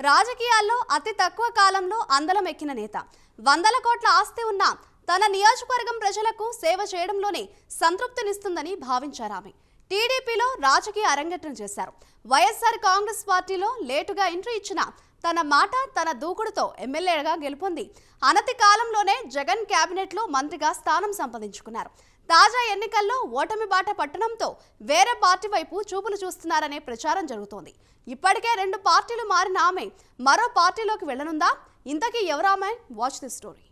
రాజకీయాల్లో అతి తక్కువ కాలంలో అందలం ఎక్కిన నేత. వందల కోట్ల ఆస్తి ఉన్న తన నియోజకవర్గం ప్రజలకు సేవ చేయడంలోనే సంతృప్తినిస్తుందని భావించారు ఆమె. టీడీపీలో రాజకీయ అరంగేట్రం చేశారు. వైఎస్ఆర్ కాంగ్రెస్ పార్టీలో లేటుగా ఎంట్రీ ఇచ్చిన తన మాట తన దూకుడుతో ఎమ్మెల్యేగా గెలుపొంది అనతి కాలంలోనే జగన్ కేబినెట్లో మంత్రిగా స్థానం సంపాదించుకున్నారు. తాజా ఎన్నికల్లో ఓటమి బాట పట్టడంతో వేరే పార్టీ వైపు చూపులు చూస్తున్నారనే ప్రచారం జరుగుతోంది. ఇప్పటికే 2 పార్టీలు మారిన ఆమె మరో పార్టీలోకి వెళ్లనుందా? ఇంతకీ ఎవరామె? Watch the story.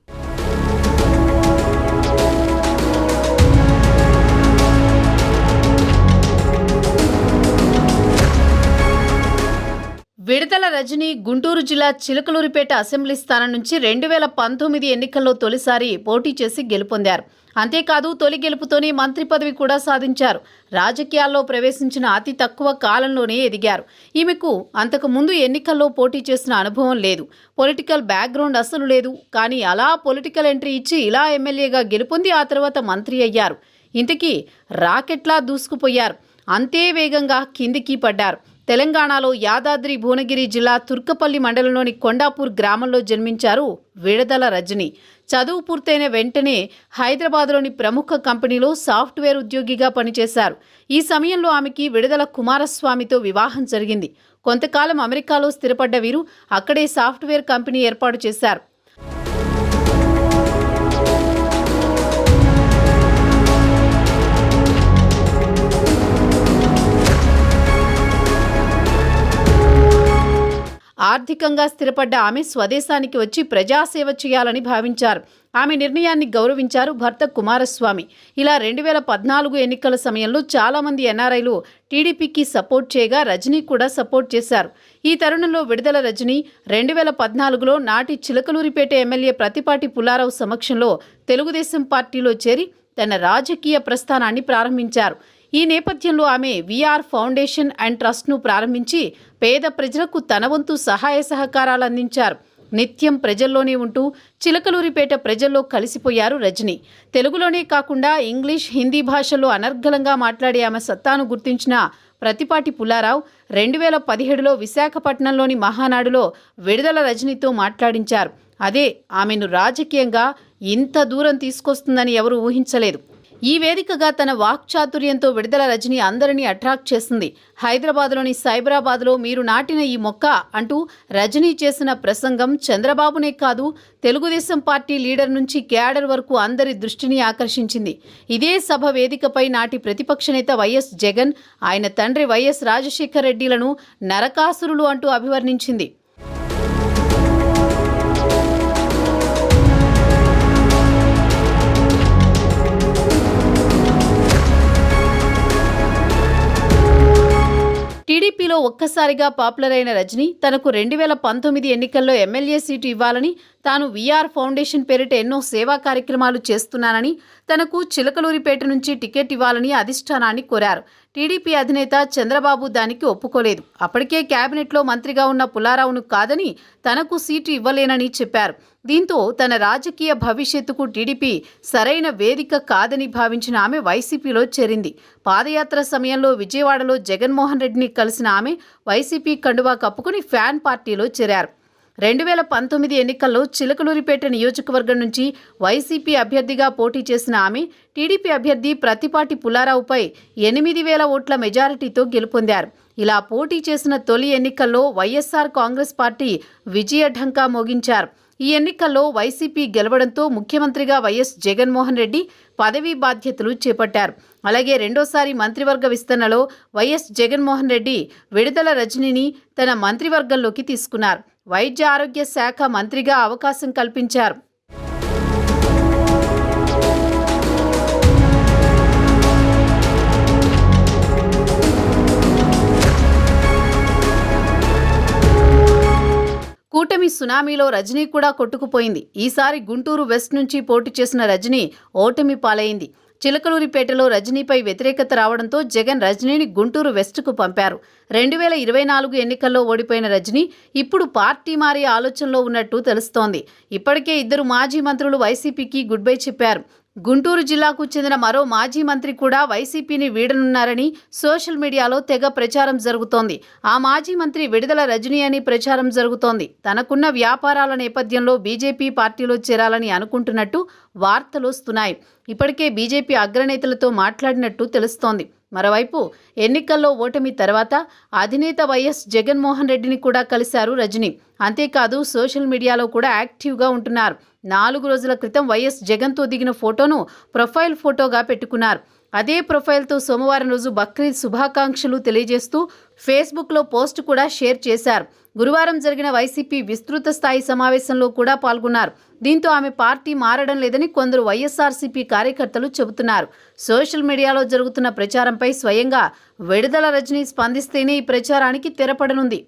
విడతల రజని గుంటూరు జిల్లా చిలకలూరిపేట అసెంబ్లీ స్థానం నుంచి 2019 ఎన్నికల్లో తొలిసారి పోటీ చేసి గెలుపొందారు. అంతేకాదు తొలి గెలుపుతోనే మంత్రి పదవి కూడా సాధించారు. రాజకీయాల్లో ప్రవేశించిన అతి తక్కువ కాలంలోనే ఎదిగారు. ఈమెకు అంతకు ముందు ఎన్నికల్లో పోటీ చేసిన అనుభవం లేదు. పొలిటికల్ బ్యాక్గ్రౌండ్ అసలు లేదు. కానీ అలా పొలిటికల్ ఎంట్రీ ఇచ్చి ఇలా ఎమ్మెల్యేగా గెలుపొంది ఆ తర్వాత మంత్రి అయ్యారు. ఇంతకీ రాకెట్లా దూసుకుపోయారు. అంతే వేగంగా కిందికి పడ్డారు. తెలంగాణలో యాదాద్రి భువనగిరి జిల్లా తుర్కపల్లి మండలంలోని కొండాపూర్ గ్రామంలో జన్మించారు విడదల రజని. చదువు పూర్తయిన వెంటనే హైదరాబాద్లోని ప్రముఖ కంపెనీలో సాఫ్ట్వేర్ ఉద్యోగిగా పనిచేశారు. ఈ సమయంలో ఆమెకి విడదల కుమారస్వామితో వివాహం జరిగింది. కొంతకాలం అమెరికాలో స్థిరపడ్డ వీరు అక్కడే సాఫ్ట్వేర్ కంపెనీ ఏర్పాటు చేశారు. ఆర్థికంగా స్థిరపడ్డ ఆమె స్వదేశానికి వచ్చి ప్రజాసేవ చేయాలని భావించారు. ఆమె నిర్ణయాన్ని గౌరవించారు భర్త కుమారస్వామి. ఇలా 2014 ఎన్నికల సమయంలో చాలామంది ఎన్ఆర్ఐలు టీడీపీకి సపోర్ట్ చేయగా రజనీ కూడా సపోర్ట్ చేశారు. ఈ తరుణంలో విడదల రజని 2014లో నాటి చిలకలూరిపేట ఎమ్మెల్యే ప్రతిపాటి పుల్లారావు సమక్షంలో తెలుగుదేశం పార్టీలో చేరి తన రాజకీయ ప్రస్థానాన్ని ప్రారంభించారు. ఈ నేపథ్యంలో ఆమె విఆర్ ఫౌండేషన్ అండ్ ట్రస్ట్ను ప్రారంభించి పేద ప్రజలకు తన వంతు సహాయ సహకారాలు అందించారు. నిత్యం ప్రజల్లోనే ఉంటూ చిలకలూరిపేట ప్రజల్లో కలిసిపోయారు రజని. తెలుగులోనే కాకుండా ఇంగ్లీష్, హిందీ భాషల్లో అనర్గళంగా మాట్లాడే ఆమె సత్తాను గుర్తించిన ప్రతిపాటి పుల్లారావు 2017లో విశాఖపట్నంలోని మహానాడులో విడదల రజనితో మాట్లాడించారు. అదే ఆమెను రాజకీయంగా ఇంత దూరం తీసుకొస్తుందని ఎవరూ ఊహించలేదు. ఈ వేదికగా తన వాక్చాతుర్యంతో విడదల రజని అందరినీ అట్రాక్ట్ చేసింది. హైదరాబాద్లోని సైబరాబాద్లో మీరు నాటిన ఈ మొక్క అంటూ రజనీ చేసిన ప్రసంగం చంద్రబాబునే కాదు తెలుగుదేశం పార్టీ లీడర్ నుంచి క్యాడర్ వరకు అందరి దృష్టిని ఆకర్షించింది. ఇదే సభ వేదికపై నాటి ప్రతిపక్ష నేత వైఎస్ జగన్, ఆయన తండ్రి వైఎస్ రాజశేఖర్ రెడ్డిలను నరకాసురులు అంటూ అభివర్ణించింది. టీడీపీలో ఒక్కసారిగా పాపులర్ అయిన రజని తనకు 2019 ఎన్నికల్లో ఎమ్మెల్యే సీటు ఇవ్వాలని, తాను విఆర్ ఫౌండేషన్ పేరిట ఎన్నో సేవా కార్యక్రమాలు చేస్తున్నానని, తనకు చిలకలూరిపేట నుంచి టికెట్ ఇవ్వాలని అధిష్టానాన్ని కోరారు. టీడీపీ అధినేత చంద్రబాబు దానికి ఒప్పుకోలేదు. అప్పటికే కేబినెట్లో మంత్రిగా ఉన్న పుల్లారావును కాదని తనకు సీటు ఇవ్వలేనని చెప్పారు. దీంతో తన రాజకీయ భవిష్యత్తుకు టీడీపీ సరైన వేదిక కాదని భావించిన ఆమె వైసీపీలో చేరింది. పాదయాత్ర సమయంలో విజయవాడలో జగన్మోహన్ రెడ్డిని కలిసిన ఆమె వైసీపీ కండువా కప్పుకుని ఫ్యాన్ పార్టీలో చేరారు. 2019 ఎన్నికల్లో చిలకలూరిపేట నియోజకవర్గం నుంచి వైసీపీ అభ్యర్థిగా పోటీ చేసిన ఆమె టీడీపీ అభ్యర్థి ప్రతిపాటి పుల్లారావుపై 8,000 ఓట్ల మెజారిటీతో గెలుపొందారు. ఇలా పోటీ చేసిన తొలి ఎన్నికల్లో వైఎస్ఆర్ కాంగ్రెస్ పార్టీ విజయ ఢంకా మోగించారు. ఈ ఎన్నికల్లో వైసీపీ గెలవడంతో ముఖ్యమంత్రిగా వైఎస్ జగన్మోహన్ రెడ్డి పదవీ బాధ్యతలు చేపట్టారు. అలాగే రెండోసారి మంత్రివర్గ విస్తరణలో వైఎస్ జగన్మోహన్ రెడ్డి విడదల రజనిని తన మంత్రివర్గంలోకి తీసుకున్నారు. వైద్య ఆరోగ్య శాఖ మంత్రిగా అవకాశం కల్పించారు. కూటమి సునామీలో రజనీ కూడా కొట్టుకుపోయింది. ఈసారి గుంటూరు వెస్ట్ నుంచి పోటీ చేసిన రజనీ ఓటమి పాలైంది. చిలకలూరిపేటలో రజనీపై వ్యతిరేకత రావడంతో జగన్ రజనీని గుంటూరు వెస్ట్కు పంపారు. 2024 ఎన్నికల్లో ఓడిపోయిన రజనీ ఇప్పుడు పార్టీ మారే ఆలోచనలో ఉన్నట్టు తెలుస్తోంది. ఇప్పటికే 2 మాజీ మంత్రులు వైసీపీకి గుడ్ బై చెప్పారు. గుంటూరు జిల్లాకు చెందిన మరో మాజీ మంత్రి కూడా వైసీపీని వీడనున్నారని సోషల్ మీడియాలో తెగ ప్రచారం జరుగుతోంది. ఆ మాజీ మంత్రి విడుదల రజనీ అని ప్రచారం జరుగుతోంది. తనకున్న వ్యాపారాల నేపథ్యంలో బీజేపీ పార్టీలో చేరాలని అనుకుంటున్నట్టు వార్తలు వస్తున్నాయి. ఇప్పటికే బీజేపీ అగ్రనేతలతో మాట్లాడినట్టు తెలుస్తోంది. మరోవైపు ఎన్నికల్లో ఓటమి తర్వాత అధినేత వైఎస్ జగన్మోహన్ రెడ్డిని కూడా కలిశారు రజనీ. అంతేకాదు సోషల్ మీడియాలో కూడా యాక్టివ్గా ఉంటున్నారు. 4 రోజుల క్రితం వైఎస్ జగన్తో దిగిన ఫోటోను ప్రొఫైల్ ఫోటోగా పెట్టుకున్నారు. అదే ప్రొఫైల్తో సోమవారం రోజు బక్రీద్ శుభాకాంక్షలు తెలియజేస్తూ ఫేస్బుక్లో పోస్ట్ కూడా షేర్ చేశారు. గురువారం జరిగిన వైసీపీ విస్తృత స్థాయి సమావేశంలో కూడా పాల్గొన్నారు. దీంతో ఆమె పార్టీ మారడం లేదని కొందరు వైఎస్ఆర్సీపీ కార్యకర్తలు చెబుతున్నారు. సోషల్ మీడియాలో జరుగుతున్న ప్రచారంపై స్వయంగా విడుదల రజనీ స్పందిస్తేనే ఈ ప్రచారానికి తెరపడనుంది.